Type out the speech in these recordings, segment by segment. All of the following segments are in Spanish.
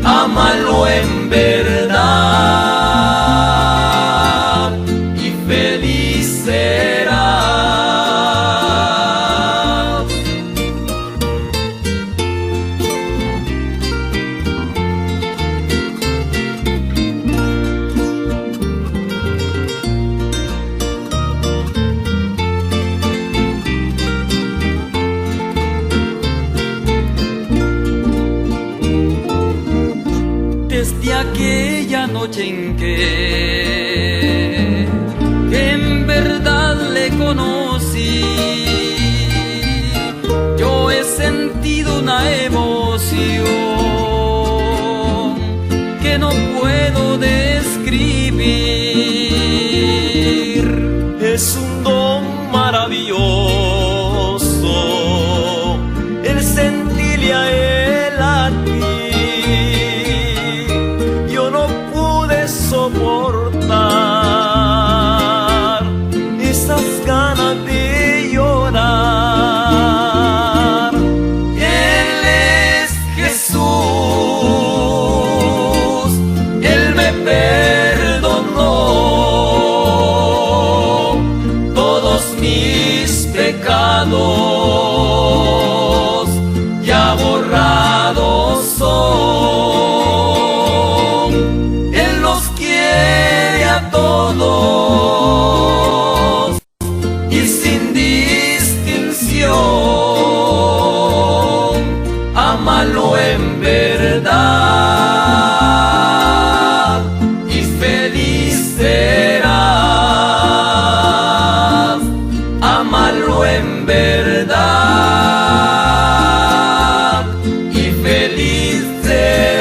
ámalo en verdad y feliz serás. Desde aquella noche en que en verdad le conocí, yo he sentido una emoción que no puedo describir. Es un don maravilloso el sentirle a él a ti. Soportar esas ganas de llorar. Él es Jesús, Él me perdonó todos mis pecados, ya borrados son. Él los quiere a todos y sin distinción, ámalo en verdad y feliz serás. Ámalo en verdad y feliz serás.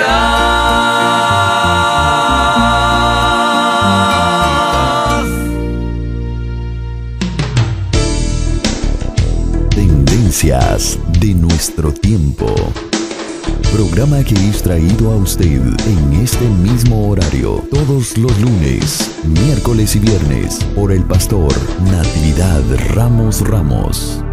Tendencias de nuestro tiempo. Programa que es traído a usted en este mismo horario todos los lunes, miércoles y viernes por el pastor Natividad Ramos Ramos.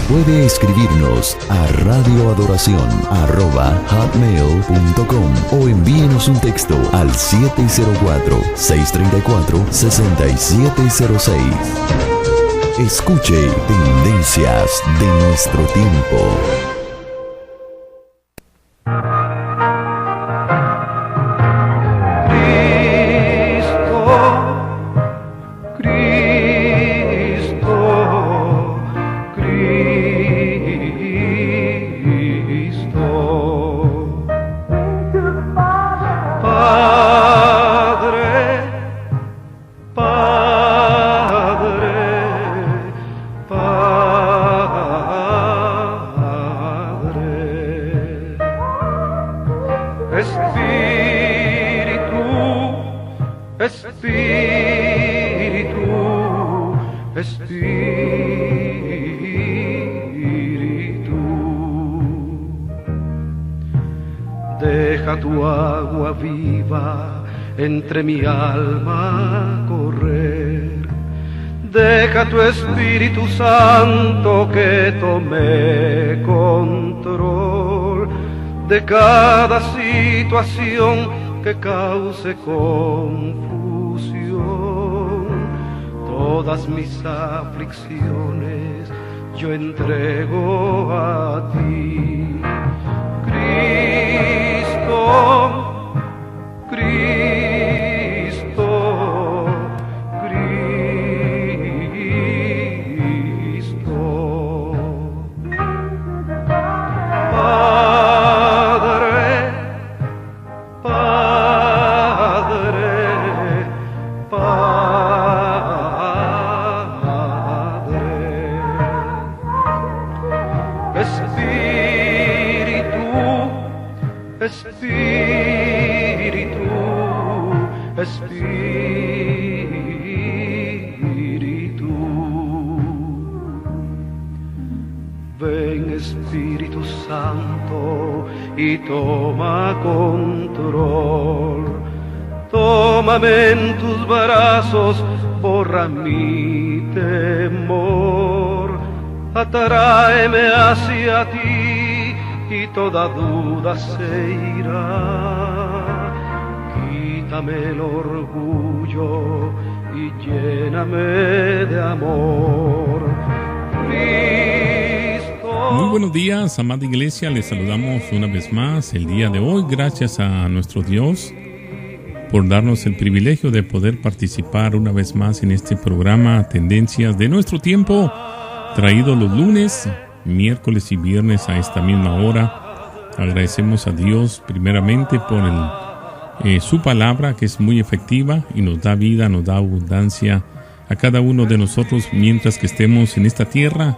Puede escribirnos a radioadoración@hotmail.com o envíenos un texto al 704-634-6706. Escuche Tendencias de nuestro tiempo. Deja tu agua viva entre mi alma correr. Deja tu Espíritu Santo que tome control de cada situación que cause confusión. Todas mis aflicciones yo entrego a ti. Cristo, Cristo, Cristo. Padre, Padre, Padre. Espíritu, Espíritu, Espíritu. Ven Espíritu Santo y toma control. Tómame en tus brazos, borra mi temor. Atráeme hacia ti y toda duda se irá. Quítame el orgullo y lléname de amor. Cristo. Muy buenos días, amada iglesia. Les saludamos una vez más el día de hoy. Gracias a nuestro Dios por darnos el privilegio de poder participar una vez más en este programa Tendencias de Nuestro Tiempo, traído los lunes, miércoles y viernes a esta misma hora. Agradecemos a Dios primeramente por su palabra, que es muy efectiva y nos da vida, nos da abundancia a cada uno de nosotros mientras que estemos en esta tierra.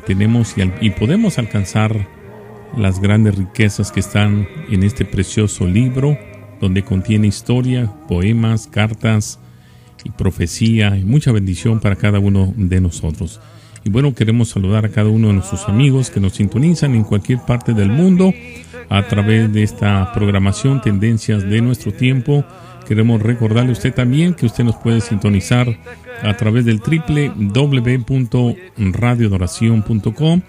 Tenemos y podemos alcanzar las grandes riquezas que están en este precioso libro, donde contiene historia, poemas, cartas y profecía y mucha bendición para cada uno de nosotros. Y bueno, queremos saludar a cada uno de nuestros amigos que nos sintonizan en cualquier parte del mundo a través de esta programación Tendencias de Nuestro Tiempo. Queremos recordarle a usted también que usted nos puede sintonizar a través del www.radioadoración.com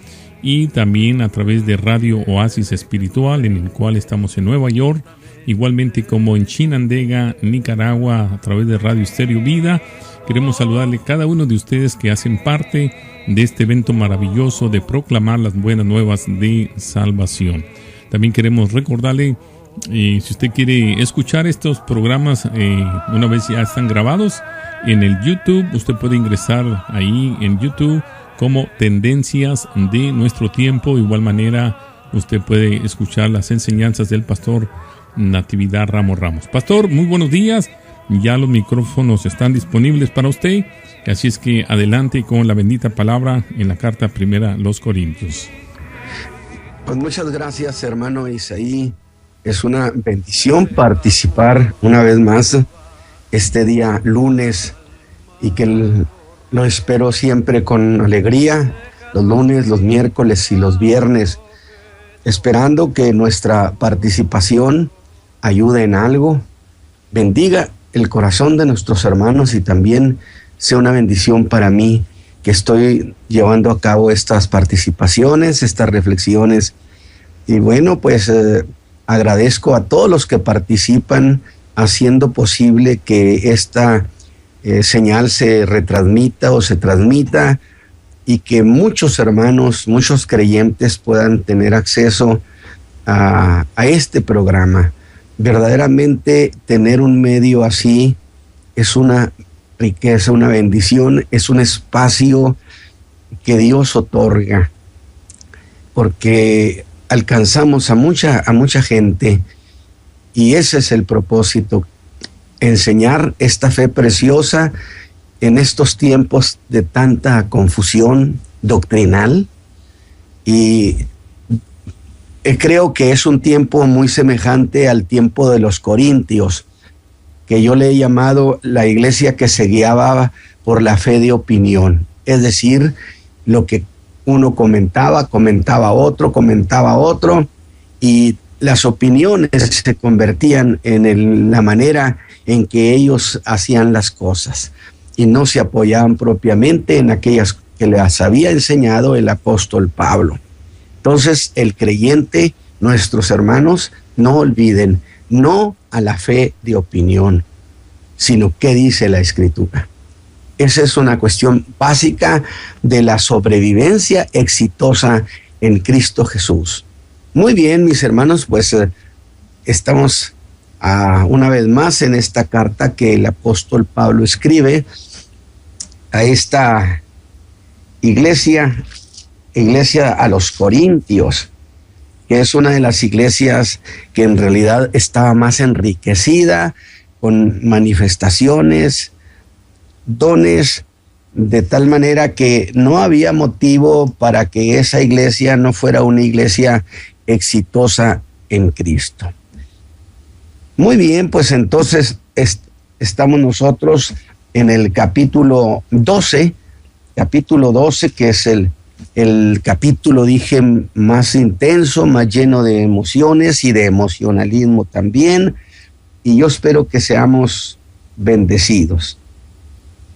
y también a través de Radio Oasis Espiritual, en el cual estamos en Nueva York, igualmente como en Chinandega, Nicaragua, a través de Radio Estéreo Vida. Queremos saludarle a cada uno de ustedes que hacen parte de este evento maravilloso de proclamar las buenas nuevas de salvación. También queremos recordarle, si usted quiere escuchar estos programas, una vez ya están grabados en el YouTube, usted puede ingresar ahí en YouTube como Tendencias de Nuestro Tiempo. De igual manera, usted puede escuchar las enseñanzas del pastor Natividad Ramos. Pastor, muy buenos días. Ya los micrófonos están disponibles para usted, así es que adelante con la bendita palabra en la carta primera a los Corintios. Pues muchas gracias, hermano Isaí. Es una bendición participar una vez más este día lunes, y que lo espero siempre con alegría, los lunes, los miércoles y los viernes, esperando que nuestra participación ayude en algo, bendiga el corazón de nuestros hermanos y también sea una bendición para mí, que estoy llevando a cabo estas participaciones, estas reflexiones. Y bueno, pues agradezco a todos los que participan, haciendo posible que esta señal se retransmita o se transmita, y que muchos hermanos, muchos creyentes puedan tener acceso a este programa. Verdaderamente tener un medio así es una riqueza, una bendición, es un espacio que Dios otorga, porque alcanzamos a mucha gente, y ese es el propósito, enseñar esta fe preciosa en estos tiempos de tanta confusión doctrinal. Y creo que es un tiempo muy semejante al tiempo de los Corintios, que yo le he llamado la iglesia que se guiaba por la fe de opinión. Es decir, lo que uno comentaba otro, y las opiniones se convertían en la manera en que ellos hacían las cosas, y no se apoyaban propiamente en aquellas que les había enseñado el apóstol Pablo. Entonces, el creyente, nuestros hermanos, no olviden, no a la fe de opinión, sino qué dice la Escritura. Esa es una cuestión básica de la sobrevivencia exitosa en Cristo Jesús. Muy bien, mis hermanos, pues estamos una vez más en esta carta que el apóstol Pablo escribe a esta iglesia a los Corintios, que es una de las iglesias que en realidad estaba más enriquecida con manifestaciones, dones, de tal manera que no había motivo para que esa iglesia no fuera una iglesia exitosa en Cristo. Muy bien, pues entonces estamos nosotros en el capítulo 12, que es el capítulo, dije, más intenso, más lleno de emociones y de emocionalismo también, y yo espero que seamos bendecidos.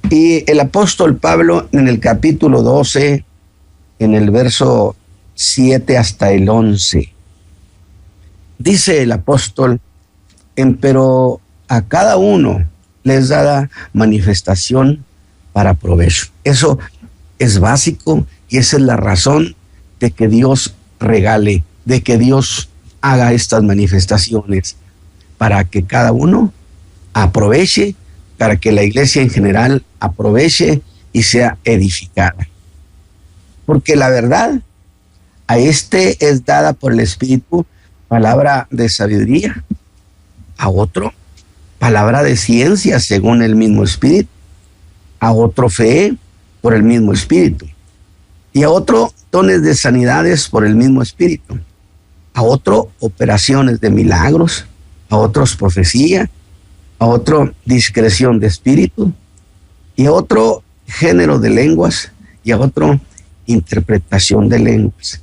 Y el apóstol Pablo en el capítulo 12, en el verso 7 hasta el 11. Dice el apóstol, pero a cada uno les da manifestación para provecho. Eso es básico y esa es la razón de que Dios regale, de que Dios haga estas manifestaciones, para que cada uno aproveche, para que la iglesia en general aproveche y sea edificada. Porque la verdad, a este es dada por el Espíritu palabra de sabiduría, a otro palabra de ciencia según el mismo Espíritu, a otro fe por el mismo Espíritu, y a otro dones de sanidades por el mismo Espíritu, a otro operaciones de milagros, a otros profecía, a otro discreción de espíritu, y a otro género de lenguas, y a otro interpretación de lenguas.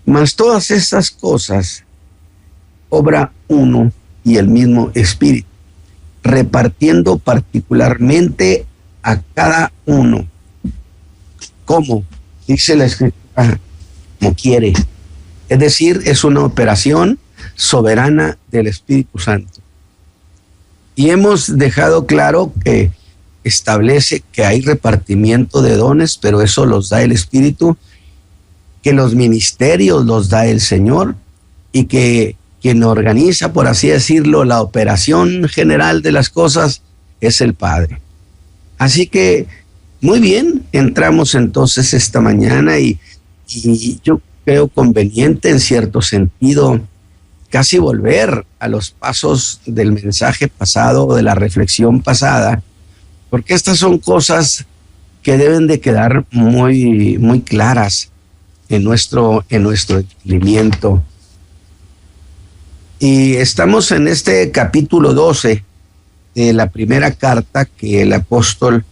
Mas todas estas cosas obra uno y el mismo Espíritu, repartiendo particularmente a cada uno, como dice la Escritura, como quiere. Es decir, es una operación soberana del Espíritu Santo. Y hemos dejado claro que establece que hay repartimiento de dones, pero eso los da el Espíritu, que los ministerios los da el Señor, y que quien organiza, por así decirlo, la operación general de las cosas es el Padre. Así que, muy bien, entramos entonces esta mañana y yo creo conveniente en cierto sentido casi volver a los pasos del mensaje pasado o de la reflexión pasada, porque estas son cosas que deben de quedar muy, muy claras en nuestro entendimiento. Y estamos en este capítulo 12 de la primera carta que el apóstol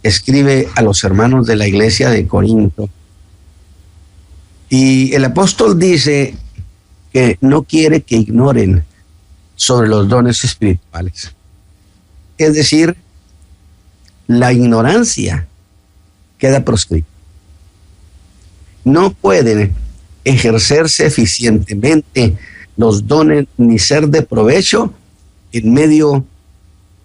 escribe a los hermanos de la iglesia de Corinto. Y el apóstol dice que no quiere que ignoren sobre los dones espirituales. Es decir, la ignorancia queda proscrita. No pueden ejercerse eficientemente los dones ni ser de provecho en medio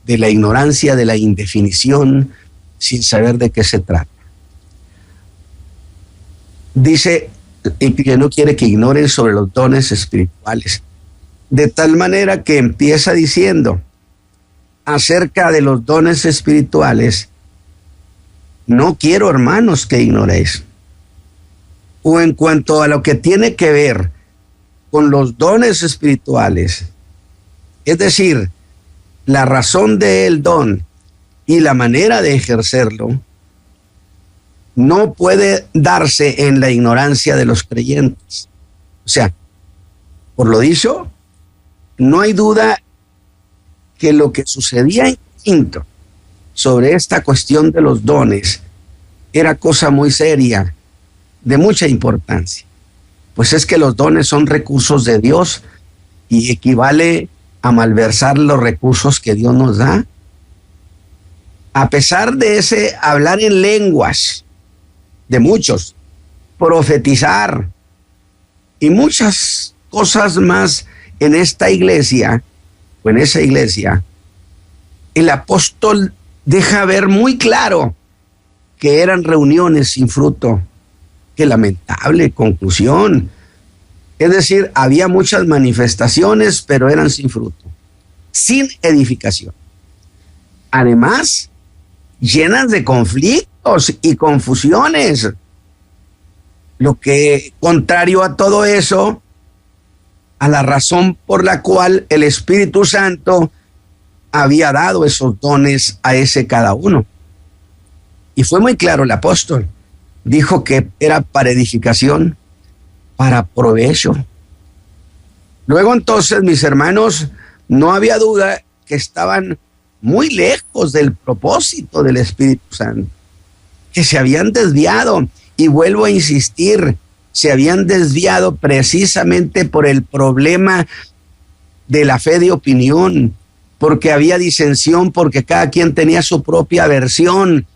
de la ignorancia, de la indefinición, sin saber de qué se trata. Dice que no quiere que ignoren sobre los dones espirituales, de tal manera que empieza diciendo acerca de los dones espirituales: no quiero, hermanos, que ignoréis. O en cuanto a lo que tiene que ver con los dones espirituales, es decir, la razón del don y la manera de ejercerlo, no puede darse en la ignorancia de los creyentes. O sea, por lo dicho, no hay duda que lo que sucedía en Corinto sobre esta cuestión de los dones era cosa muy seria, de mucha importancia. Pues es que los dones son recursos de Dios y equivale a malversar los recursos que Dios nos da. A pesar de ese hablar en lenguas de muchos, profetizar y muchas cosas más en esta iglesia o en esa iglesia, el apóstol deja ver muy claro que eran reuniones sin fruto. Qué lamentable conclusión. Es decir, había muchas manifestaciones, pero eran sin fruto, sin edificación. Además, llenas de conflictos y confusiones. Lo que, contrario a todo eso, a la razón por la cual el Espíritu Santo había dado esos dones a ese cada uno. Y fue muy claro el apóstol. Dijo que era para edificación, para provecho. Luego entonces, mis hermanos, no había duda que estaban muy lejos del propósito del Espíritu Santo, que se habían desviado, y vuelvo a insistir, se habían desviado precisamente por el problema de la fe de opinión, porque había disensión, porque cada quien tenía su propia versión,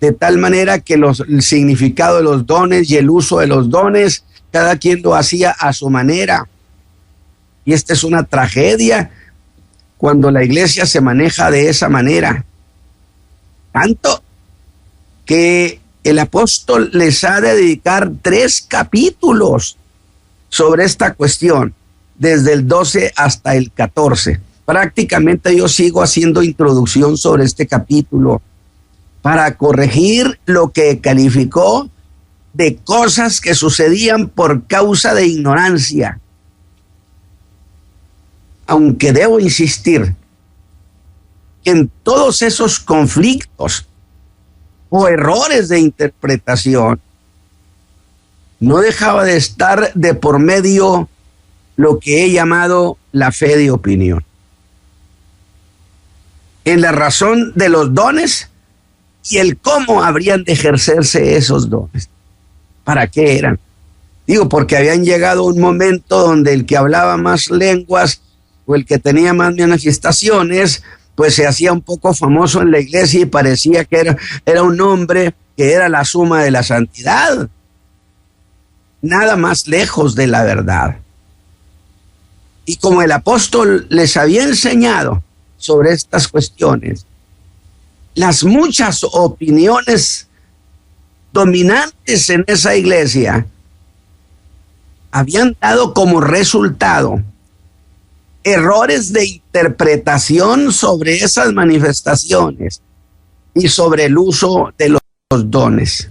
de tal manera que el significado de los dones y el uso de los dones cada quien lo hacía a su manera. Y esta es una tragedia cuando la iglesia se maneja de esa manera. Tanto que el apóstol les ha de dedicar 3 capítulos sobre esta cuestión, desde el 12 hasta el 14. Prácticamente yo sigo haciendo introducción sobre este capítulo para corregir lo que calificó de cosas que sucedían por causa de ignorancia. Aunque debo insistir que en todos esos conflictos o errores de interpretación no dejaba de estar de por medio lo que he llamado la fe de opinión. En la razón de los dones y el cómo habrían de ejercerse esos dones. ¿Para qué eran? Digo, porque habían llegado un momento donde el que hablaba más lenguas o el que tenía más manifestaciones, pues se hacía un poco famoso en la iglesia y parecía que era un hombre que era la suma de la santidad. Nada más lejos de la verdad. Y como el apóstol les había enseñado sobre estas cuestiones, las muchas opiniones dominantes en esa iglesia habían dado como resultado errores de interpretación sobre esas manifestaciones y sobre el uso de los dones.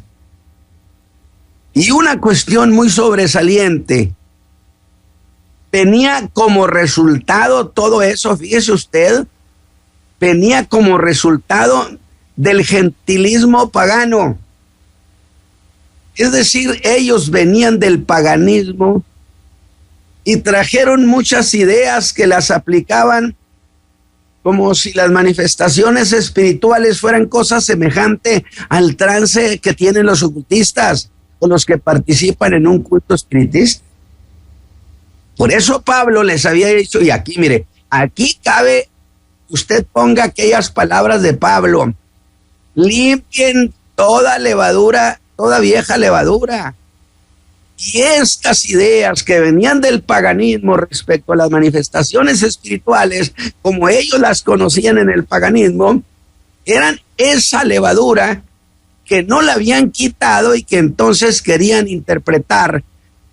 Y una cuestión muy sobresaliente venía como resultado, todo eso, fíjese usted, venía como resultado del gentilismo pagano. Es decir, ellos venían del paganismo y trajeron muchas ideas que las aplicaban como si las manifestaciones espirituales fueran cosas semejantes al trance que tienen los ocultistas o los que participan en un culto espiritista. Por eso Pablo les había dicho, y aquí mire, aquí cabe, usted ponga aquellas palabras de Pablo: limpien toda levadura, toda vieja levadura. Y estas ideas que venían del paganismo respecto a las manifestaciones espirituales, como ellos las conocían en el paganismo, eran esa levadura que no la habían quitado y que entonces querían interpretar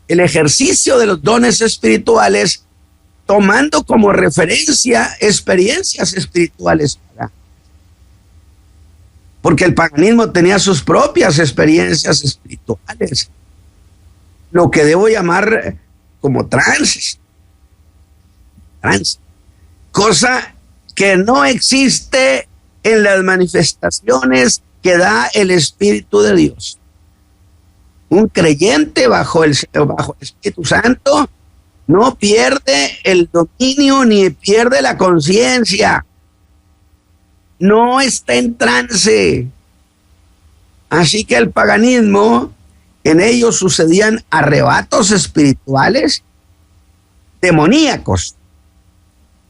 el ejercicio de los dones espirituales tomando como referencia experiencias espirituales. Porque el paganismo tenía sus propias experiencias espirituales, lo que debo llamar como trances, cosa que no existe en las manifestaciones que da el Espíritu de Dios. Un creyente bajo el Espíritu Santo no pierde el dominio ni pierde la conciencia. No está en trance. Así que el paganismo, en ellos sucedían arrebatos espirituales demoníacos,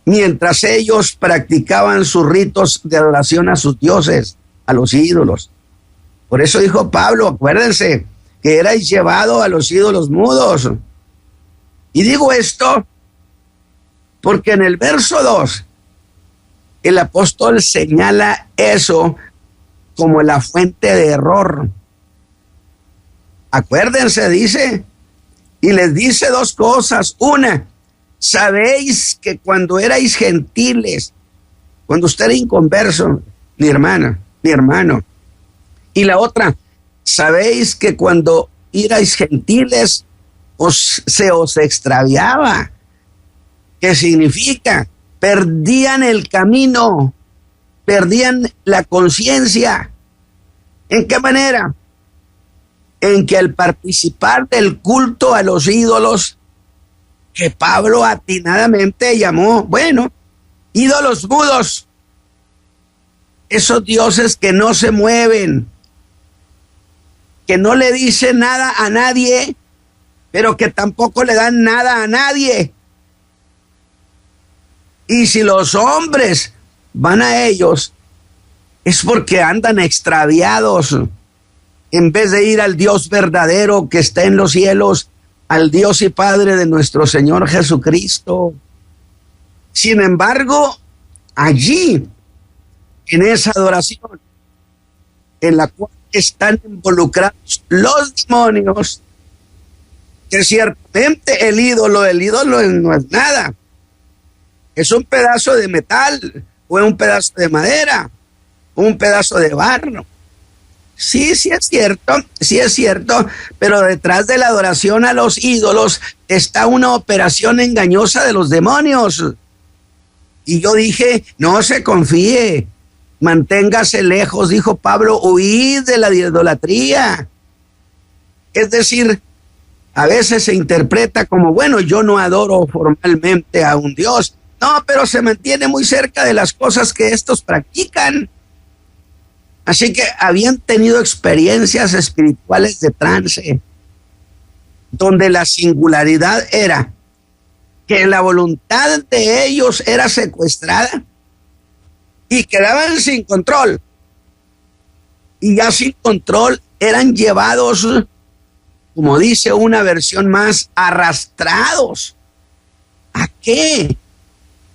mientras ellos practicaban sus ritos de adoración a sus dioses, a los ídolos. Por eso dijo Pablo, acuérdense, que erais llevado a los ídolos mudos. Y digo esto porque en el verso 2, el apóstol señala eso como la fuente de error. Acuérdense, dice, y les dice 2 cosas. Una, sabéis que cuando erais gentiles, cuando usted era inconverso, mi hermana, mi hermano. Y la otra, sabéis que cuando erais gentiles se os extraviaba. ¿Qué significa? Perdían el camino, perdían la conciencia. ¿En qué manera? En que al participar del culto a los ídolos, que Pablo atinadamente llamó, bueno, ídolos mudos, esos dioses que no se mueven, que no le dicen nada a nadie, pero que tampoco le dan nada a nadie. Y si los hombres van a ellos, es porque andan extraviados. En vez de ir al Dios verdadero que está en los cielos, al Dios y Padre de nuestro Señor Jesucristo. Sin embargo, allí, en esa adoración, en la cual están involucrados los demonios, que ciertamente el ídolo no es nada, es un pedazo de metal, o un pedazo de madera, un pedazo de barro. Sí es cierto, pero detrás de la adoración a los ídolos está una operación engañosa de los demonios. Y yo dije, no se confíe, manténgase lejos, dijo Pablo, huid de la idolatría. Es decir, a veces se interpreta como, bueno, yo no adoro formalmente a un Dios. No, pero se mantiene muy cerca de las cosas que estos practican. Así que habían tenido experiencias espirituales de trance, donde la singularidad era que la voluntad de ellos era secuestrada y quedaban sin control. Y ya sin control eran llevados, como dice una versión más, arrastrados. ¿A qué?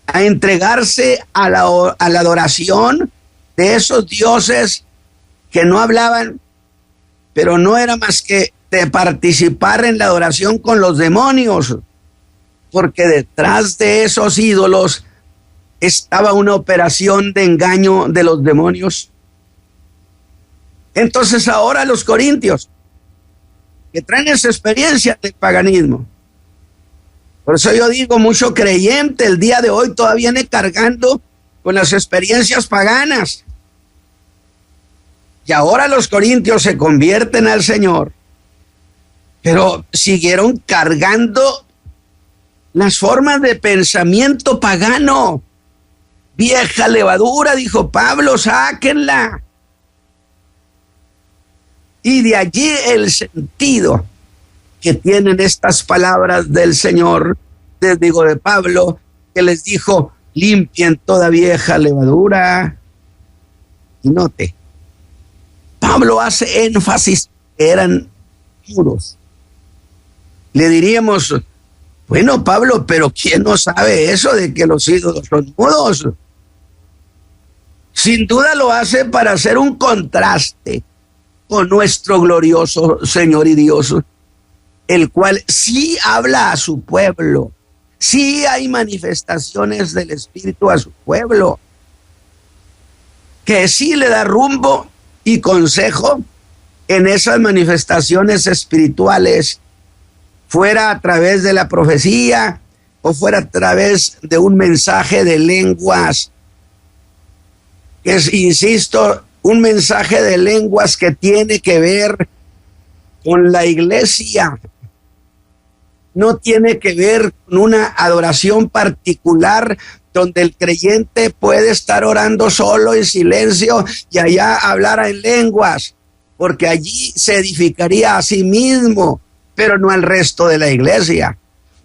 A entregarse a la adoración de esos dioses que no hablaban, pero no era más que de participar en la adoración con los demonios, porque detrás de esos ídolos estaba una operación de engaño de los demonios. Entonces ahora los corintios, que traen esa experiencia del paganismo, por eso yo digo, mucho creyente el día de hoy todavía viene cargando con las experiencias paganas. Y ahora los corintios se convierten al Señor, pero siguieron cargando las formas de pensamiento pagano. Vieja levadura, dijo Pablo, sáquenla. Y de allí el sentido que tienen estas palabras del Señor, de Pablo, que les dijo, limpien toda vieja levadura. Y note, Pablo hace énfasis que eran puros. Le diríamos, bueno, Pablo, pero ¿quién no sabe eso de que los ídolos son mudos? Sin duda lo hace para hacer un contraste con nuestro glorioso Señor y Dios, el cual sí habla a su pueblo. Sí hay manifestaciones del Espíritu a su pueblo, que sí le da rumbo y consejo en esas manifestaciones espirituales, fuera a través de la profecía o fuera a través de un mensaje de lenguas, que es, insisto, un mensaje de lenguas que tiene que ver con la iglesia. No tiene que ver con una adoración particular donde el creyente puede estar orando solo en silencio y allá hablar en lenguas, porque allí se edificaría a sí mismo, pero no al resto de la iglesia.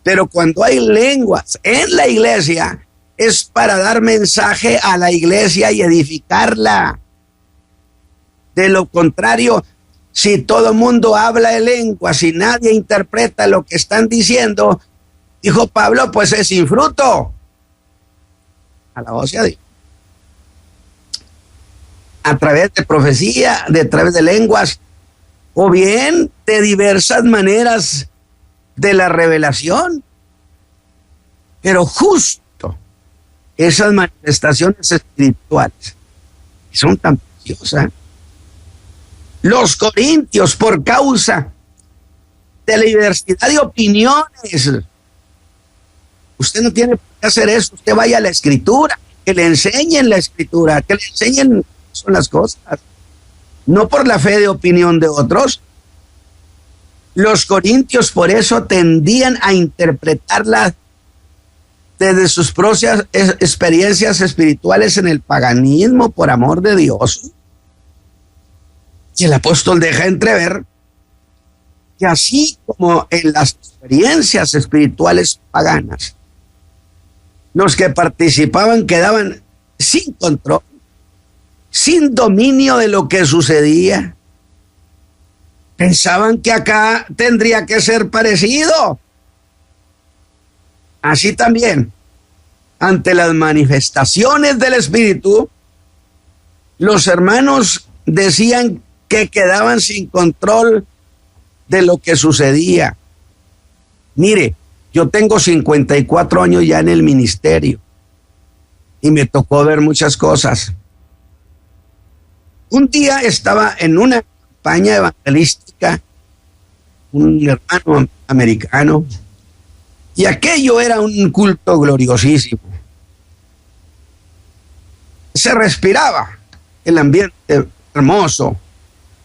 Pero cuando hay lenguas en la iglesia, es para dar mensaje a la iglesia y edificarla. De lo contrario, si todo el mundo habla en lenguas y nadie interpreta lo que están diciendo, dijo Pablo, pues es sin fruto. Alabado sea Dios. A través de profecía, a través de lenguas, o bien de diversas maneras de la revelación. Pero justo esas manifestaciones espirituales, que son tan preciosas, los corintios, por causa de la diversidad de opiniones, usted no tiene por qué hacer eso, usted vaya a la Escritura, que le enseñen la Escritura, que le enseñen son las cosas, no por la fe de opinión de otros. Los corintios por eso tendían a interpretarla desde sus propias experiencias espirituales en el paganismo, por amor de Dios. Y el apóstol deja entrever que así como en las experiencias espirituales paganas, los que participaban quedaban sin control, sin dominio de lo que sucedía. pensaban que acá tendría que ser parecido. Así también, ante las manifestaciones del Espíritu, los hermanos decían que quedaban sin control de lo que sucedía. Mire, yo tengo 54 años ya en el ministerio y me tocó ver muchas cosas. Un día estaba en una campaña evangelística, un hermano americano, y aquello era un culto gloriosísimo. Se respiraba el ambiente hermoso,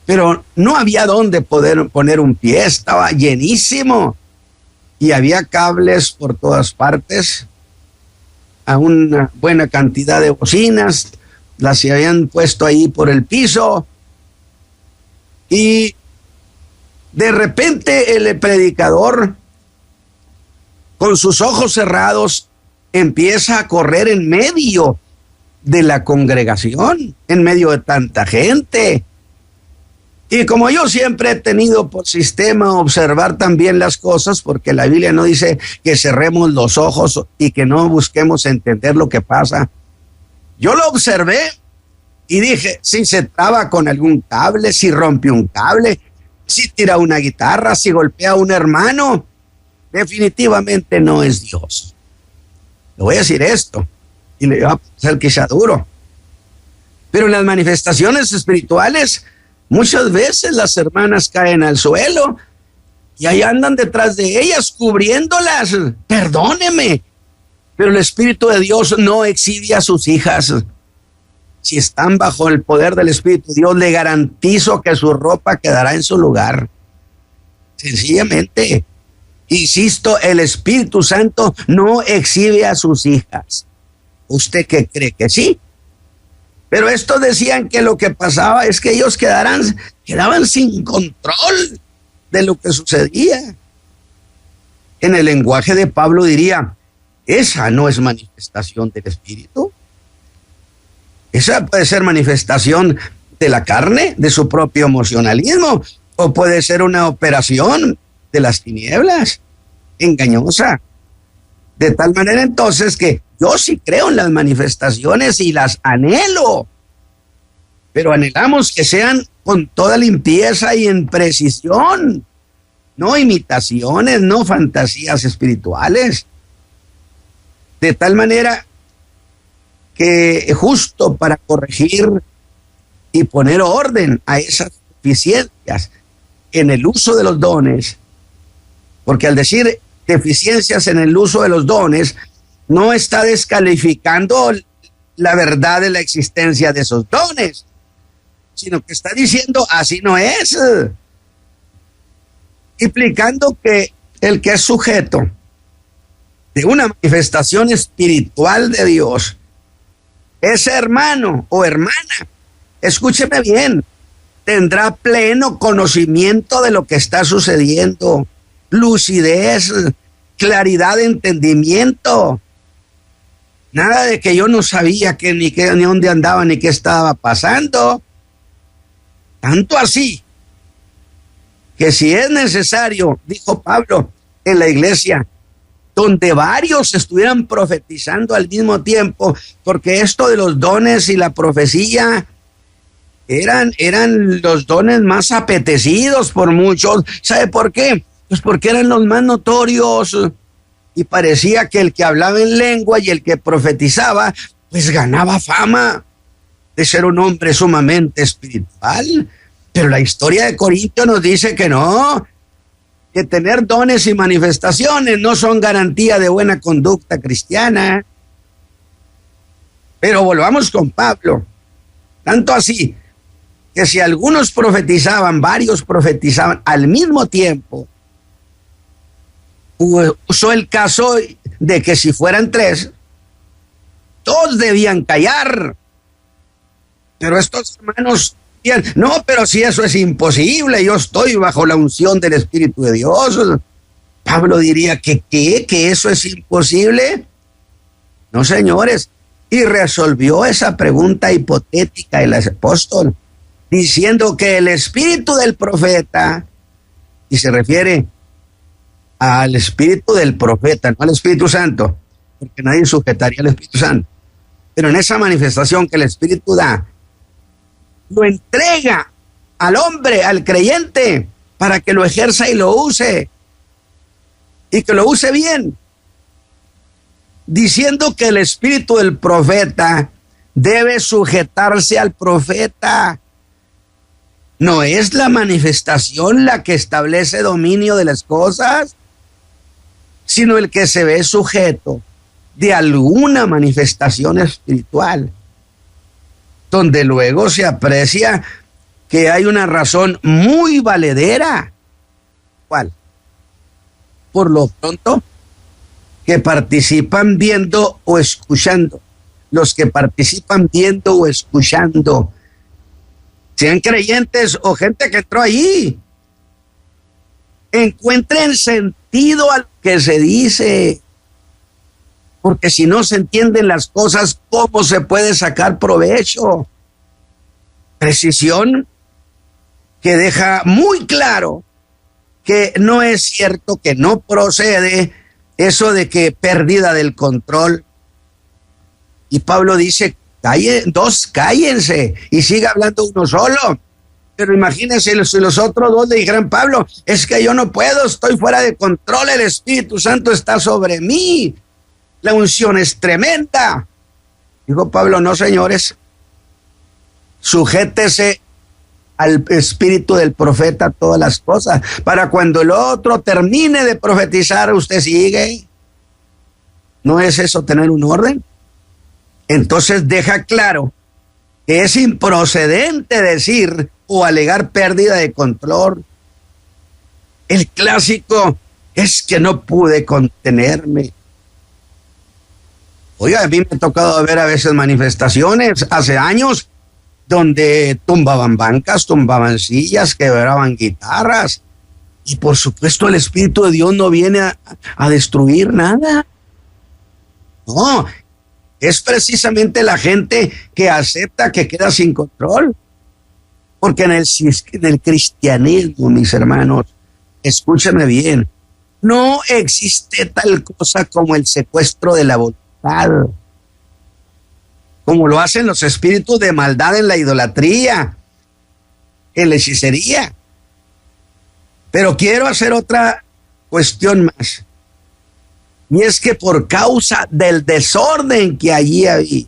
pero no había dónde poder poner un pie, estaba llenísimo y había cables por todas partes, a una buena cantidad de bocinas, las se habían puesto ahí por el piso, y de repente el predicador, con sus ojos cerrados, empieza a correr en medio de la congregación, en medio de tanta gente. Y como yo siempre he tenido por sistema observar también las cosas, porque la Biblia no dice que cerremos los ojos y que no busquemos entender lo que pasa, yo lo observé y dije, si se traba con algún cable, si rompe un cable, si tira una guitarra, si golpea a un hermano, definitivamente no es Dios. Le voy a decir esto, y le va a pasar quizá duro. Pero en las manifestaciones espirituales, muchas veces las hermanas caen al suelo y ahí andan detrás de ellas cubriéndolas. Perdóneme, pero el Espíritu de Dios no exhibe a sus hijas. Si están bajo el poder del Espíritu de Dios, le garantizo que su ropa quedará en su lugar. Sencillamente, insisto, el Espíritu Santo no exhibe a sus hijas. ¿Usted qué cree? ¿Que sí? Pero estos decían que lo que pasaba es que ellos quedaban sin control de lo que sucedía. En el lenguaje de Pablo diría, esa no es manifestación del Espíritu. Esa puede ser manifestación de la carne, de su propio emocionalismo, o puede ser una operación de las tinieblas, engañosa. De tal manera entonces que yo sí creo en las manifestaciones y las anhelo, pero anhelamos que sean con toda limpieza y en precisión, no imitaciones, no fantasías espirituales. De tal manera que justo para corregir y poner orden a esas deficiencias en el uso de los dones, porque al decir deficiencias en el uso de los dones, no está descalificando la verdad de la existencia de esos dones, sino que está diciendo así no es, implicando que el que es sujeto de una manifestación espiritual de Dios, ese hermano o hermana, escúcheme bien, tendrá pleno conocimiento de lo que está sucediendo, lucidez, claridad de entendimiento. Nada de que yo no sabía ni dónde andaba ni qué estaba pasando. Tanto así que si es necesario, dijo Pablo, en la iglesia, donde varios estuvieran profetizando al mismo tiempo, porque esto de los dones y la profecía eran los dones más apetecidos por muchos. ¿Sabe por qué? Pues porque eran los más notorios. Y parecía que el que hablaba en lengua y el que profetizaba, pues ganaba fama de ser un hombre sumamente espiritual. Pero la historia de Corinto nos dice que no, que tener dones y manifestaciones no son garantía de buena conducta cristiana. Pero volvamos con Pablo. Tanto así que si algunos profetizaban, varios profetizaban al mismo tiempo, usó el caso de que si fueran 3, todos debían callar. Pero estos hermanos decían, no, pero si eso es imposible, yo estoy bajo la unción del Espíritu de Dios. Pablo diría que eso es imposible. No, señores. Y resolvió esa pregunta hipotética el apóstol. diciendo que el espíritu del profeta, y se refiere al espíritu del profeta, no al Espíritu Santo, porque nadie sujetaría al Espíritu Santo, pero en esa manifestación que el Espíritu da, lo entrega al hombre, al creyente, para que lo ejerza y lo use, y que lo use bien, diciendo que el espíritu del profeta debe sujetarse al profeta. ¿No es la manifestación la que establece dominio de las cosas? Sino el que se ve sujeto de alguna manifestación espiritual, donde luego se aprecia que hay una razón muy valedera. ¿Cuál? Por lo pronto, que participan viendo o escuchando. Los que participan viendo o escuchando, sean creyentes o gente que entró allí, encuentren sentido al que se dice. Porque si no se entienden las cosas, ¿cómo se puede sacar provecho? Precisión que deja muy claro que no es cierto, que no procede eso de que pérdida del control. Y Pablo dice, cállense y siga hablando uno solo. Pero imagínense si los otros dos le dijeran, Pablo, es que yo no puedo, estoy fuera de control, el Espíritu Santo está sobre mí, la unción es tremenda. Dijo Pablo, no señores, sujétese al espíritu del profeta todas las cosas, para cuando el otro termine de profetizar, usted sigue. ¿No es eso tener un orden? Entonces deja claro que es improcedente decir o alegar pérdida de control. El clásico es que no pude contenerme. Oiga, a mí me ha tocado ver a veces manifestaciones hace años donde tumbaban bancas, tumbaban sillas, quebraban guitarras. Y por supuesto el Espíritu de Dios no viene a destruir nada. No, es precisamente la gente que acepta que queda sin control. Porque en el cristianismo, mis hermanos, escúchenme bien, no existe tal cosa como el secuestro de la voluntad, como lo hacen los espíritus de maldad en la idolatría, en la hechicería. Pero quiero hacer otra cuestión más. Y es que por causa del desorden que allí había,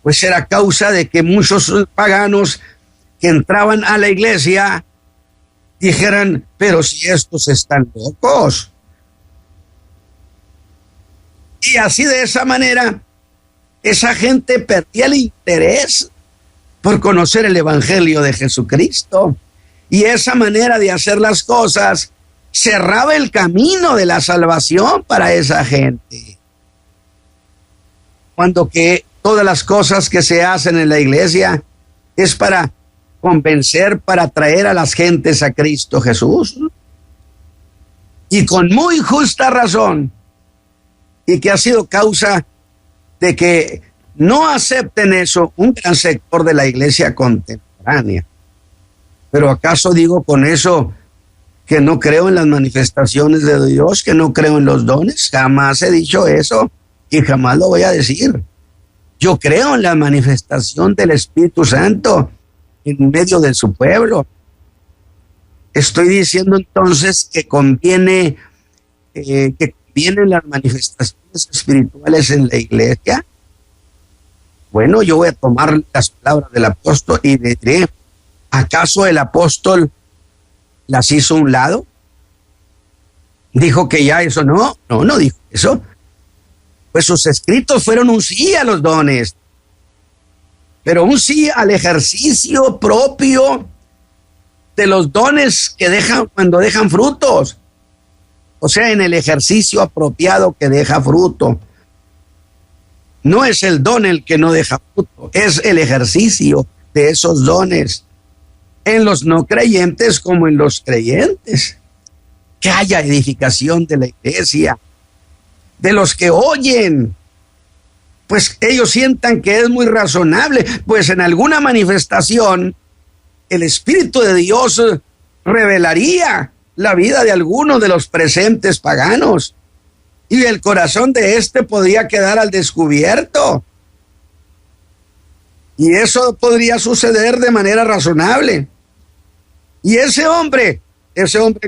pues era causa de que muchos paganos que entraban a la iglesia dijeran, pero si estos están locos. Y así de esa manera, esa gente perdía el interés por conocer el evangelio de Jesucristo. Y esa manera de hacer las cosas cerraba el camino de la salvación para esa gente. Cuando que todas las cosas que se hacen en la iglesia es para convencer, para traer a las gentes a Cristo Jesús. Y con muy justa razón. Y que ha sido causa de que no acepten eso un gran sector de la iglesia contemporánea. Pero ¿acaso digo con eso que no creo en las manifestaciones de Dios, que no creo en los dones? Jamás he dicho eso y jamás lo voy a decir. Yo creo en la manifestación del Espíritu Santo en medio de su pueblo. Estoy diciendo entonces que conviene las manifestaciones espirituales en la iglesia. Bueno, yo voy a tomar las palabras del apóstol y diré, ¿acaso el apóstol las hizo a un lado? ¿Dijo que ya eso no? No dijo eso. Pues sus escritos fueron un sí a los dones, pero un sí al ejercicio propio de los dones que dejan cuando dejan frutos. O sea, en el ejercicio apropiado que deja fruto. No es el don el que no deja fruto, es el ejercicio de esos dones en los no creyentes como en los creyentes. Que haya edificación de la iglesia, de los que oyen, pues ellos sientan que es muy razonable, pues en alguna manifestación el Espíritu de Dios revelaría la vida de algunos de los presentes paganos y el corazón de éste podría quedar al descubierto. Y eso podría suceder de manera razonable. Y ese hombre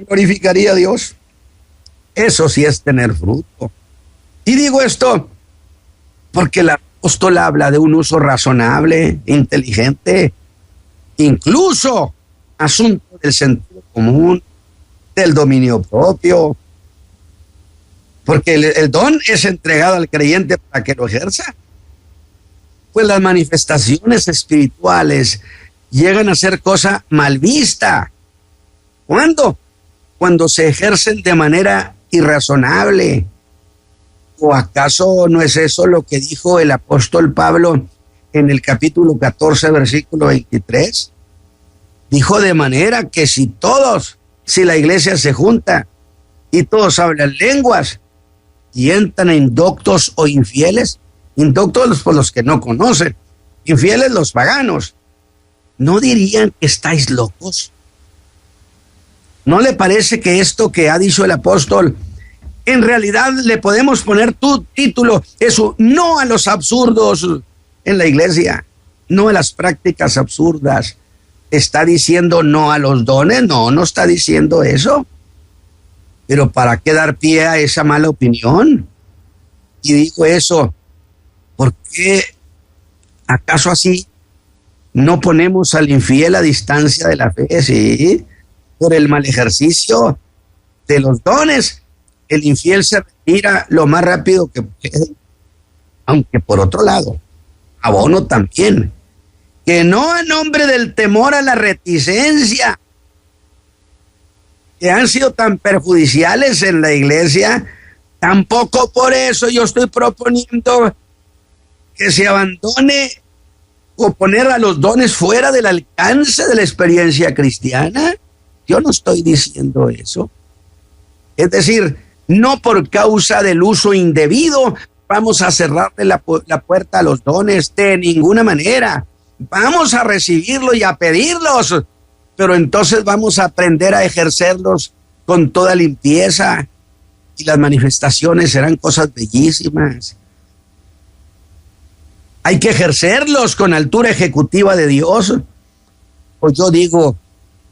glorificaría a Dios. Eso sí es tener fruto. Y digo esto porque el apóstol habla de un uso razonable, inteligente, incluso asunto del sentido común, del dominio propio, porque el don es entregado al creyente para que lo ejerza. Pues las manifestaciones espirituales llegan a ser cosa mal vista. ¿Cuándo? Cuando se ejercen de manera irrazonable. ¿O acaso no es eso lo que dijo el apóstol Pablo en el capítulo 14, versículo 23? Dijo de manera que si la iglesia se junta y todos hablan lenguas y entran indoctos o infieles, indoctos por los que no conocen, infieles los paganos, ¿no dirían que estáis locos? ¿No le parece que esto que ha dicho el apóstol, en realidad le podemos poner tu título, eso, no a los absurdos en la iglesia, no a las prácticas absurdas? ¿Está diciendo no a los dones? No está diciendo eso. Pero ¿para qué dar pie a esa mala opinión? Y digo eso, ¿por qué acaso así no ponemos al infiel a distancia de la fe? Sí, por el mal ejercicio de los dones, el infiel se retira lo más rápido que puede. Aunque por otro lado, abono también, que no a nombre del temor a la reticencia, que han sido tan perjudiciales en la iglesia, tampoco por eso yo estoy proponiendo que se abandone o poner a los dones fuera del alcance de la experiencia cristiana. Yo no estoy diciendo eso. Es decir, no por causa del uso indebido vamos a cerrarle la puerta a los dones, de ninguna manera. Vamos a recibirlos y a pedirlos, pero entonces vamos a aprender a ejercerlos con toda limpieza y las manifestaciones serán cosas bellísimas. Hay que ejercerlos con altura ejecutiva de Dios. Pues yo digo,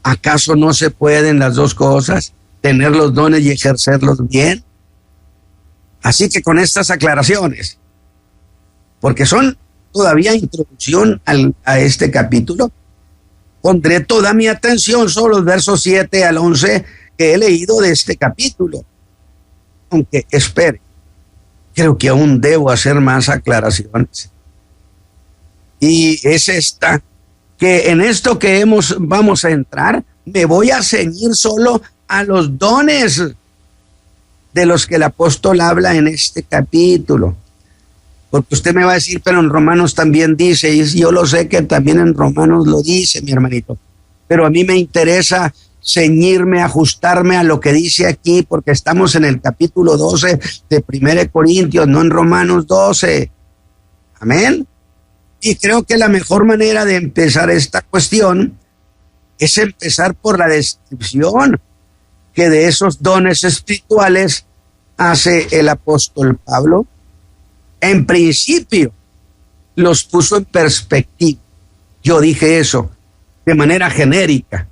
¿acaso no se pueden las dos cosas? Tener los dones y ejercerlos bien. Así que con estas aclaraciones, porque son todavía introducción a este capítulo, pondré toda mi atención sobre los versos 7 al 11 que he leído de este capítulo. Aunque espere, creo que aún debo hacer más aclaraciones. Y es esta, que en esto que vamos a entrar, me voy a ceñir solo a los dones de los que el apóstol habla en este capítulo. Porque usted me va a decir, pero en Romanos también dice, y yo lo sé que también en Romanos lo dice, mi hermanito, pero a mí me interesa ceñirme, ajustarme a lo que dice aquí, porque estamos en el capítulo 12 de 1 Corintios, no en Romanos 12. Amén. Y creo que la mejor manera de empezar esta cuestión es empezar por la descripción que de esos dones espirituales hace el apóstol Pablo. En principio, los puso en perspectiva. Yo dije eso de manera genérica.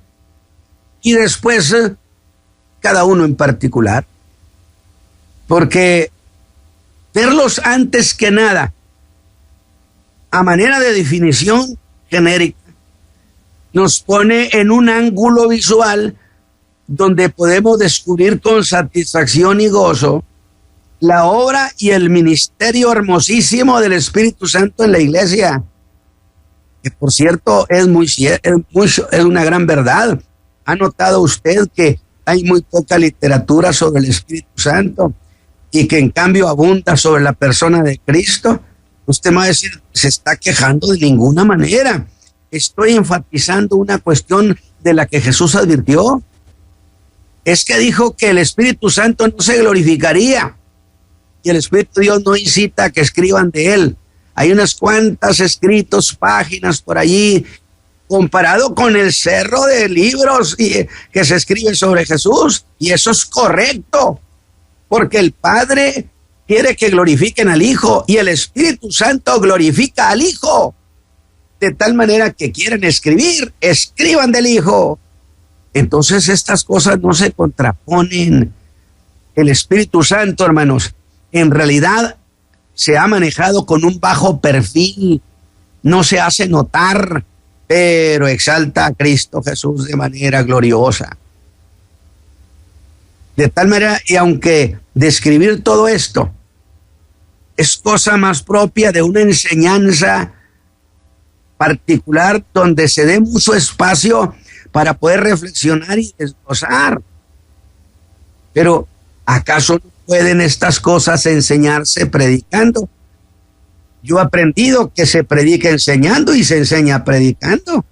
Y después, cada uno en particular. Porque verlos antes que nada, a manera de definición genérica, nos pone en un ángulo visual donde podemos descubrir con satisfacción y gozo la obra y el ministerio hermosísimo del Espíritu Santo en la iglesia, que por cierto es una gran verdad. ¿Ha notado usted que hay muy poca literatura sobre el Espíritu Santo y que en cambio abunda sobre la persona de Cristo? Usted me va a decir, se está quejando. De ninguna manera. Estoy enfatizando una cuestión de la que Jesús advirtió. Es que dijo que el Espíritu Santo no se glorificaría. Y el Espíritu de Dios no incita a que escriban de él. hay unas cuantas escritos, páginas por allí, comparado con el cerro de libros que se escribe sobre Jesús, y eso es correcto, porque el Padre quiere que glorifiquen al Hijo y el Espíritu Santo glorifica al Hijo, de tal manera que quieren escribir, escriban del Hijo. Entonces estas cosas no se contraponen. El Espíritu Santo, hermanos, en realidad se ha manejado con un bajo perfil, no se hace notar, pero exalta a Cristo Jesús de manera gloriosa. De tal manera, y aunque describir todo esto es cosa más propia de una enseñanza particular donde se dé mucho espacio para poder reflexionar y desglosar. Pero, ¿acaso no pueden estas cosas enseñarse predicando? Yo he aprendido que se predica enseñando y se enseña predicando.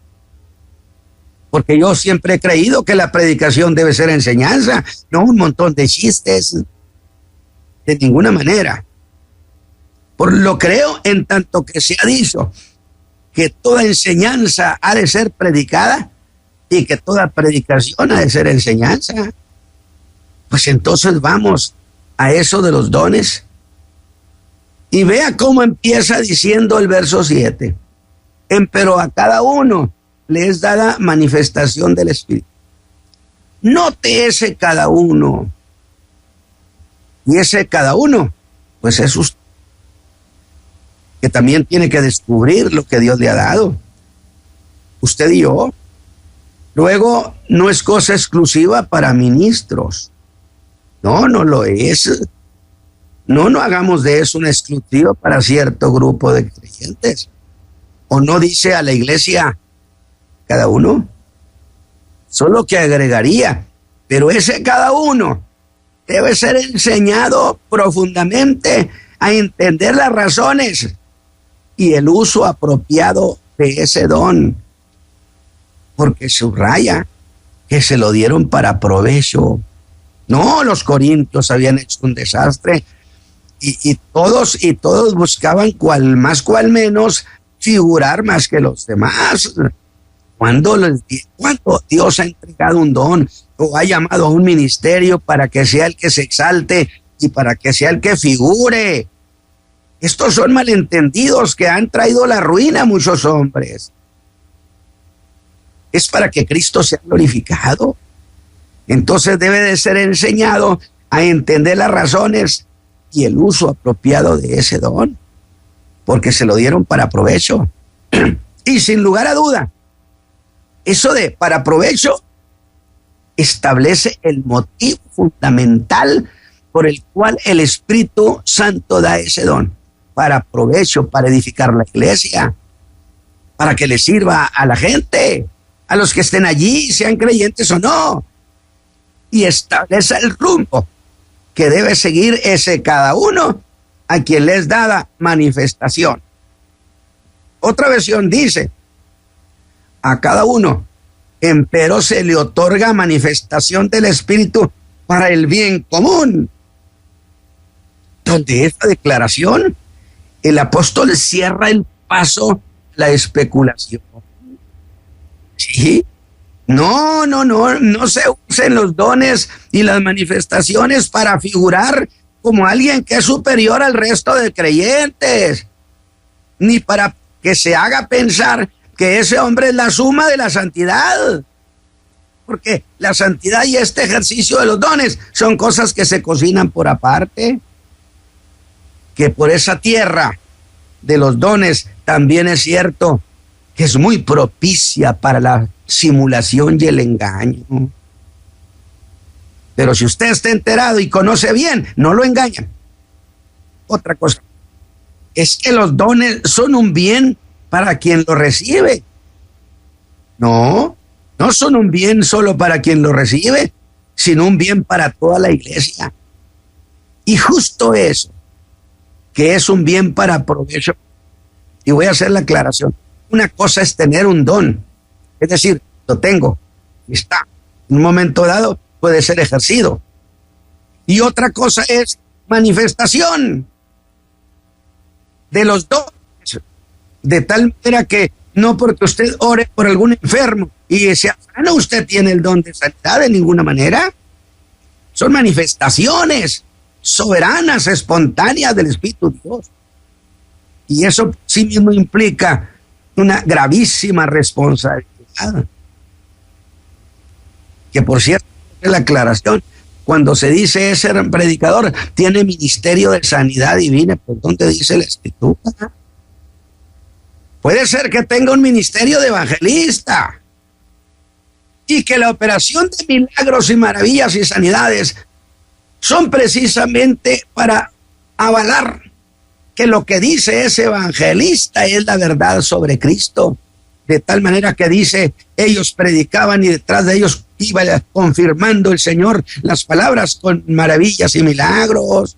Porque yo siempre he creído que la predicación debe ser enseñanza, no un montón de chistes. De ninguna manera. Por lo creo en tanto que se ha dicho que toda enseñanza ha de ser predicada y que toda predicación ha de ser enseñanza. Pues entonces vamos a eso de los dones. Y vea cómo empieza diciendo el verso 7. Pero a cada uno le es dada manifestación del Espíritu. Note ese cada uno. Y ese cada uno, pues es usted, que también tiene que descubrir lo que Dios le ha dado. Usted y yo. Luego, no es cosa exclusiva para ministros. No, no lo es. No hagamos de eso una exclusiva para cierto grupo de creyentes. O no dice a la iglesia cada uno. Solo que agregaría, pero ese cada uno debe ser enseñado profundamente a entender las razones y el uso apropiado de ese don. Porque subraya que se lo dieron para provecho. No, los corintios habían hecho un desastre y todos buscaban cual más cual menos figurar más que los demás. Cuando Dios ha entregado un don o ha llamado a un ministerio para que sea el que se exalte y para que sea el que figure. Estos son malentendidos que han traído la ruina a muchos hombres. Es para que Cristo sea glorificado. Entonces debe de ser enseñado a entender las razones y el uso apropiado de ese don, porque se lo dieron para provecho. Y sin lugar a duda, eso de para provecho establece el motivo fundamental por el cual el Espíritu Santo da ese don. Para provecho, para edificar la iglesia, para que le sirva a la gente, a los que estén allí, sean creyentes o no. Y establece el rumbo que debe seguir ese cada uno a quien les dada manifestación. Otra versión dice, a cada uno, empero se le otorga manifestación del Espíritu para el bien común. Donde esta declaración, el apóstol cierra el paso a la especulación. Sí. No se usen los dones y las manifestaciones para figurar como alguien que es superior al resto de creyentes, ni para que se haga pensar que ese hombre es la suma de la santidad, porque la santidad y este ejercicio de los dones son cosas que se cocinan por aparte, que por esa tierra de los dones también es cierto que es muy propicia para la simulación y el engaño. Pero si usted está enterado y conoce bien, no lo engañan. Otra cosa es que los dones son un bien para quien lo recibe. No son un bien solo para quien lo recibe, sino un bien para toda la iglesia. Y justo eso, que es un bien para provecho. Y voy a hacer la aclaración. Una cosa es tener un don, es decir, lo tengo, y está. En un momento dado puede ser ejercido. Y otra cosa es manifestación de los dones De tal manera que no porque usted ore por algún enfermo y sea sano, usted tiene el don de sanidad de ninguna manera. Son manifestaciones soberanas, espontáneas del Espíritu de Dios. Y eso sí mismo implica una gravísima responsabilidad. Que por cierto, es la aclaración, cuando se dice ese predicador tiene ministerio de sanidad divina, ¿por dónde dice la Escritura? Puede ser que tenga un ministerio de evangelista y que la operación de milagros y maravillas y sanidades son precisamente para avalar que lo que dice ese evangelista es la verdad sobre Cristo. De tal manera que dice, ellos predicaban y detrás de ellos iba confirmando el Señor las palabras con maravillas y milagros.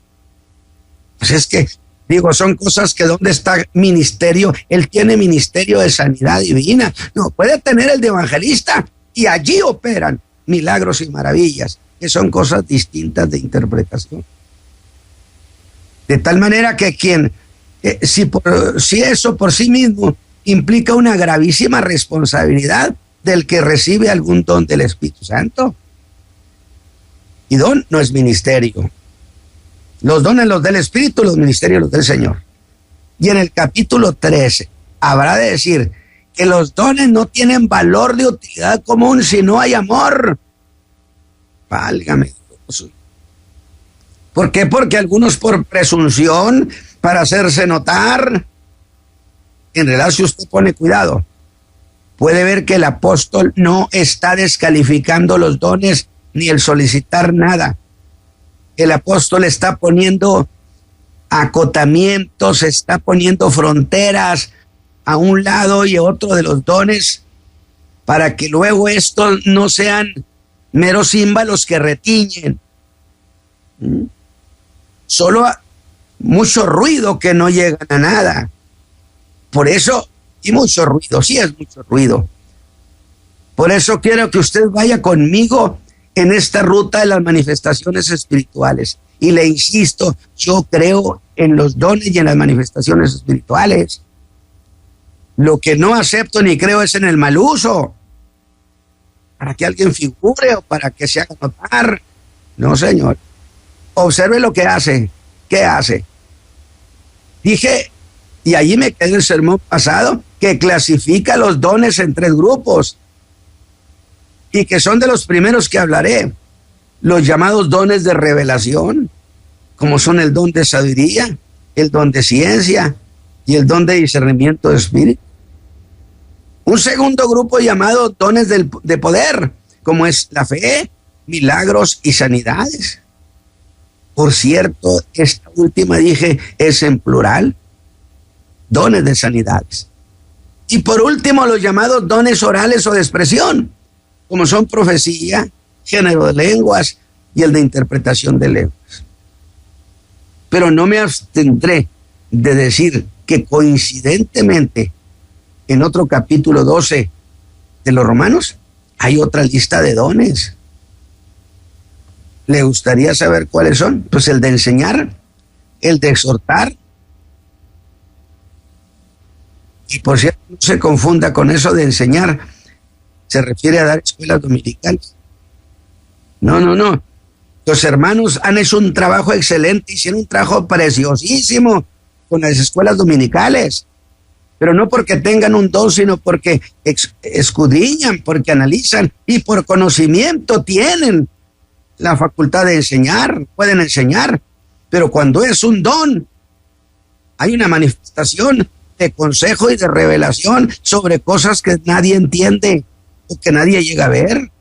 Pues es que, digo, son cosas que ¿dónde está ministerio? Él tiene ministerio de sanidad divina. No, puede tener el de evangelista y allí operan milagros y maravillas, que son cosas distintas de interpretación. De tal manera que si eso por sí mismo implica una gravísima responsabilidad del que recibe algún don del Espíritu Santo. Y don no es ministerio. Los dones los del Espíritu, los ministerios los del Señor. Y en el capítulo 13 habrá de decir que los dones no tienen valor de utilidad común si no hay amor. Válgame Dios. ¿Por qué? Porque algunos por presunción, para hacerse notar. En realidad, si usted pone cuidado, puede ver que el apóstol no está descalificando los dones ni el solicitar nada. El apóstol está poniendo acotamientos, está poniendo fronteras a un lado y a otro de los dones para que luego estos no sean meros címbalos que retiñen. Solo mucho ruido que no llegan a nada. Por eso, y mucho ruido, sí es mucho ruido. Por eso quiero que usted vaya conmigo en esta ruta de las manifestaciones espirituales. Y le insisto, yo creo en los dones y en las manifestaciones espirituales. Lo que no acepto ni creo es en el mal uso, para que alguien figure o para que se haga notar. No, señor. Observe lo que hace. ¿Qué hace? Dije, y allí me quedé en el sermón pasado, que clasifica los dones en 3 grupos y que son de los primeros que hablaré. Los llamados dones de revelación, como son el don de sabiduría, el don de ciencia y el don de discernimiento de espíritu. Un segundo grupo llamado dones de poder, como es la fe, milagros y sanidades. Por cierto, esta última dije es en plural. Dones de sanidades. Y por último, los llamados dones orales o de expresión, como son profecía, género de lenguas y el de interpretación de lenguas. Pero no me abstendré de decir que coincidentemente en otro capítulo 12 de los Romanos hay otra lista de dones. ¿Le gustaría saber cuáles son? Pues el de enseñar, el de exhortar. Y por cierto, no se confunda con eso de enseñar. Se refiere a dar escuelas dominicales. No. Los hermanos han hecho un trabajo excelente, hicieron un trabajo preciosísimo con las escuelas dominicales. Pero no porque tengan un don, sino porque escudriñan, porque analizan y por conocimiento tienen la facultad de enseñar, pueden enseñar. Pero cuando es un don, hay una manifestación de consejo y de revelación sobre cosas que nadie entiende o que nadie llega a ver.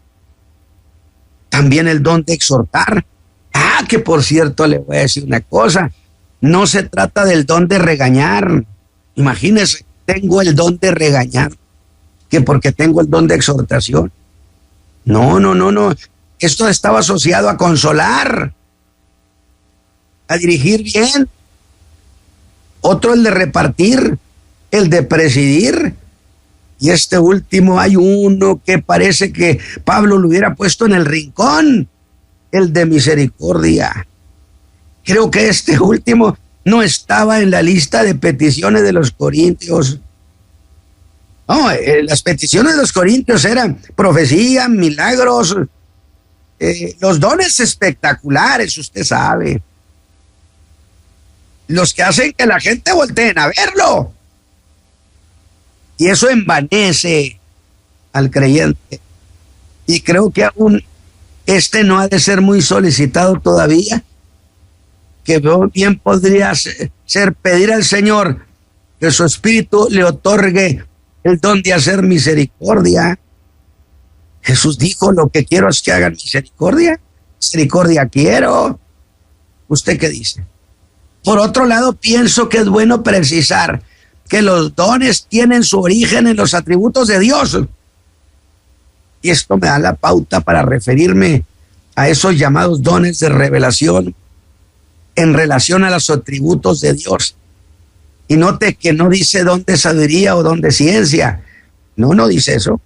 También el don de exhortar. Que por cierto le voy a decir una cosa, no se trata del don de regañar. Imagínese, tengo el don de regañar, que porque tengo el don de exhortación. No. Esto estaba asociado a consolar, a dirigir bien. Otro el de repartir, el de presidir. Y este último hay uno que parece que Pablo lo hubiera puesto en el rincón, el de misericordia. Creo que este último no estaba en la lista de peticiones de los corintios. No, las peticiones de los corintios eran profecía, milagros, los dones espectaculares, usted sabe. Los que hacen que la gente volteen a verlo. Y eso envanece al creyente. Y creo que aún no ha de ser muy solicitado todavía. Que bien podría ser pedir al Señor que su Espíritu le otorgue el don de hacer misericordia. Jesús dijo, lo que quiero es que hagan misericordia. Misericordia quiero. ¿Usted qué dice? Por otro lado, pienso que es bueno precisar que los dones tienen su origen en los atributos de Dios. Y esto me da la pauta para referirme a esos llamados dones de revelación en relación a los atributos de Dios. Y note que no dice don de sabiduría o don de ciencia. No dice eso.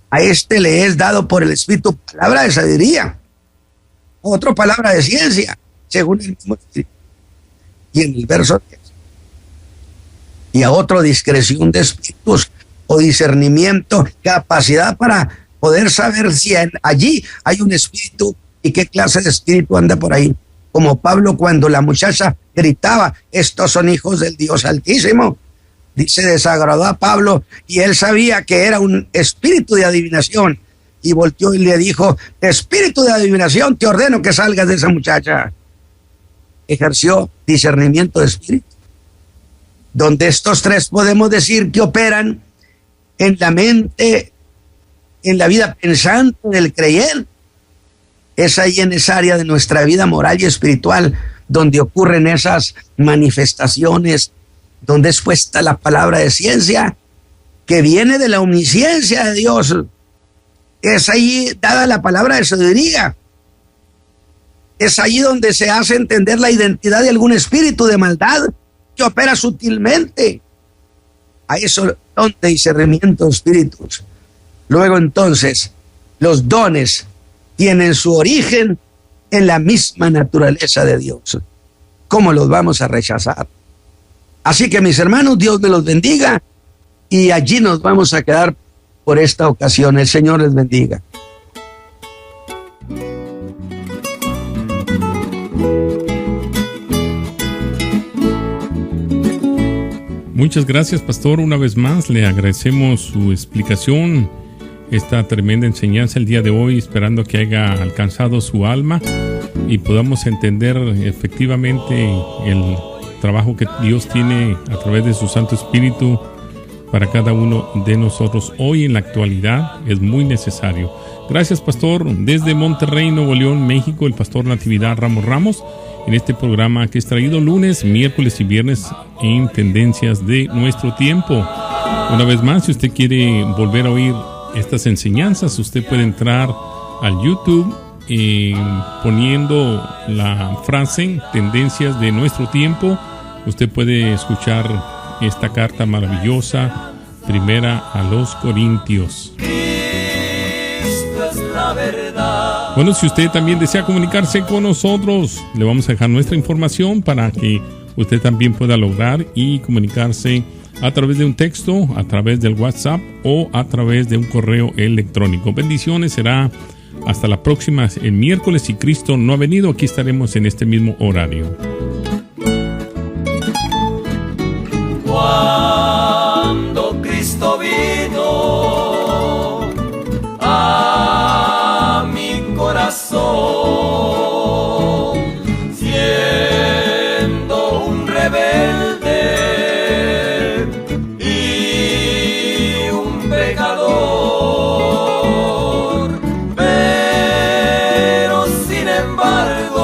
A le es dado por el Espíritu palabra de sabiduría, otra palabra de ciencia, según el mismo Espíritu. Y en el verso 10. Y a otro discreción de espíritus o discernimiento, capacidad para poder saber si allí hay un espíritu y qué clase de espíritu anda por ahí. Como Pablo cuando la muchacha gritaba, estos son hijos del Dios Altísimo. Dice, desagradó a Pablo y él sabía que era un espíritu de adivinación. Y volteó y le dijo, espíritu de adivinación, te ordeno que salgas de esa muchacha. Ejerció discernimiento de espíritu. Donde estos tres podemos decir que operan en la mente, en la vida pensante del creyente. Es ahí en esa área de nuestra vida moral y espiritual donde ocurren esas manifestaciones, donde es puesta la palabra de ciencia que viene de la omnisciencia de Dios. Es ahí dada la palabra de sabiduría. Es ahí donde se hace entender la identidad de algún espíritu de maldad que opera sutilmente. A eso don de discernimiento de espíritus. Luego entonces, los dones tienen su origen en la misma naturaleza de Dios. ¿Cómo los vamos a rechazar? Así que mis hermanos, Dios me los bendiga y allí nos vamos a quedar por esta ocasión. El Señor les bendiga. Muchas gracias, pastor. Una vez más le agradecemos su explicación, esta tremenda enseñanza el día de hoy, esperando que haya alcanzado su alma y podamos entender efectivamente el trabajo que Dios tiene a través de su Santo Espíritu para cada uno de nosotros hoy en la actualidad. Es muy necesario. Gracias, pastor. Desde Monterrey, Nuevo León, México, el pastor Natividad Ramos, en este programa que es traído lunes, miércoles y viernes en Tendencias de Nuestro Tiempo. Una vez más, si usted quiere volver a oír estas enseñanzas, usted puede entrar al YouTube poniendo la frase Tendencias de Nuestro Tiempo. Usted puede escuchar esta carta maravillosa, primera a los Corintios. Cristo es la verdad. Bueno, si usted también desea comunicarse con nosotros, le vamos a dejar nuestra información para que usted también pueda lograr y comunicarse a través de un texto, a través del WhatsApp o a través de un correo electrónico. Bendiciones, será hasta la próxima, el miércoles, si Cristo no ha venido. Aquí estaremos en este mismo horario. Cuando Cristo vino a mi corazón, siendo un rebelde y un pecador, pero sin embargo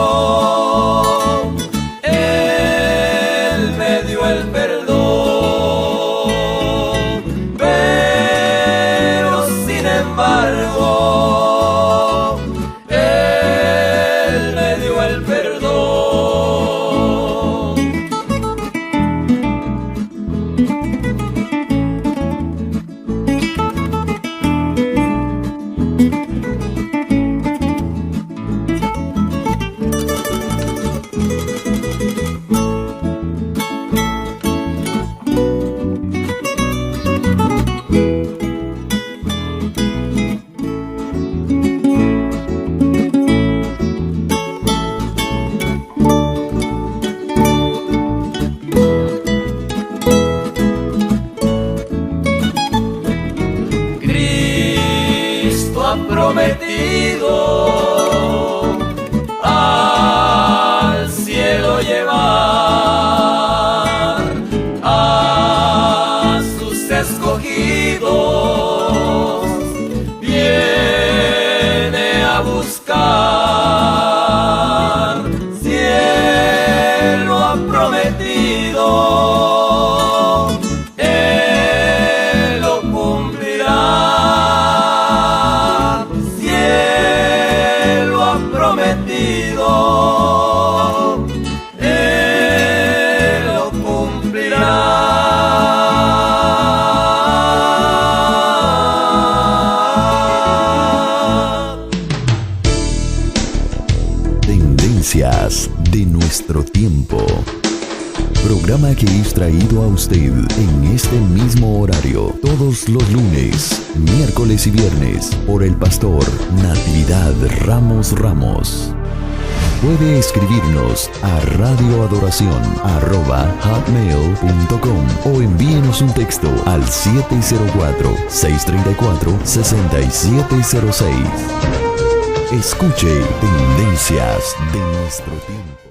prometido, Él lo cumplirá. Si Él lo ha prometido, Él lo cumplirá. Tendencias de nuestro tiempo. Programa que es traído a usted en este mismo horario todos los lunes, miércoles y viernes por el pastor Natividad Ramos. Puede escribirnos a radioadoración@hotmail.com o envíenos un texto al 704-634-6706. Escuche Tendencias de nuestro tiempo.